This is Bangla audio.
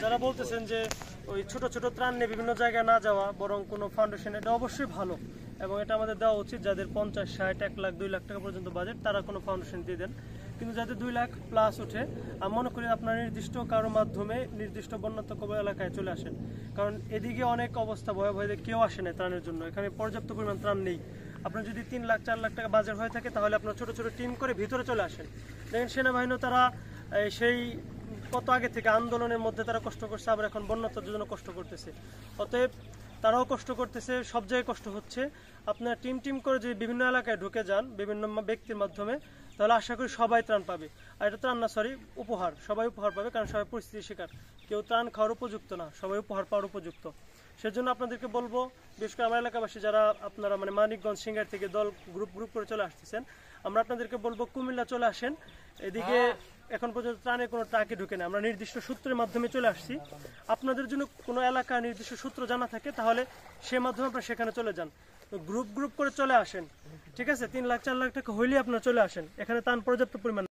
যারা বলতেছেন যে ওই ছোট ছোট ত্রাণ নিয়ে বিভিন্ন জায়গায় না যাওয়া, বরং কোনো ফাউন্ডেশন, এটা অবশ্যই ভালো এবং এটা আমাদের দেওয়া উচিত। যাদের 50, 60, 1 লাখ, 2 লাখ টাকা পর্যন্ত বাজেট, তারা কোনো ফাউন্ডেশন দিয়ে দেন। কিন্তু যাদের 2 লাখ প্লাস ওঠে, আমি মনে করি আপনার নির্দিষ্ট কারোর মাধ্যমে নির্দিষ্ট বন্যাত্ম কবল এলাকায় চলে আসেন। কারণ এদিকে অনেক অবস্থা ভয়াবহ, কেউ আসে না ত্রাণের জন্য, এখানে পর্যাপ্ত পরিমাণ ত্রাণ নেই। আপনার যদি 3 লাখ 4 লাখ টাকা বাজেট হয়ে থাকে, তাহলে আপনার ছোট ছোট টিম করে ভিতরে চলে আসেন। দেখেন সেনাবাহিনী তারা সেই কত আগে থেকে আন্দোলনের মধ্যে তারা কষ্ট করছে, আবার এখন বন্যাত্মের জন্য কষ্ট করতেছে। অতএব তারাও কষ্ট করতেছে, সব জায়গায় কষ্ট হচ্ছে। আপনারা টিম করে যদি বিভিন্ন এলাকায় ঢুকে যান বিভিন্ন ব্যক্তির মাধ্যমে, তাহলে আশা করি সবাই ত্রাণ পাবে। আর এটা ত্রাণ না, সরি, উপহার। সবাই উপহার পাবে, কারণ সবাই পরিস্থিতির শিকার। কেউ ত্রাণ খাওয়ার উপযুক্ত না, সবাই উপহার পাওয়ার উপযুক্ত। সেজন্য আপনাদেরকে বলবো, বিশেষ করে আমার এলাকাবাসী যারা আপনারা মানিকগঞ্জ, সিঙ্গার থেকে দল গ্রুপ করে চলে আসতেছেন, আমরা আপনাদেরকে বলবো কুমিল্লা চলে আসেন। এদিকে এখন পর্যন্ত ত্রাণের কোনো ট্রাকে ঢুকে না, আমরা নির্দিষ্ট সূত্রের মাধ্যমে চলে আসছি। আপনাদের জন্য কোনো এলাকা নির্দিষ্ট সূত্র জানা থাকে, তাহলে সে মাধ্যমে আপনারা সেখানে চলে যান। গ্রুপ করে চলে আসেন, ঠিক আছে? 3 লাখ 4 লাখ টাকা হইলেই আপনারা চলে আসেন, এখানে ত্রাণ পর্যাপ্ত পরিমাণ।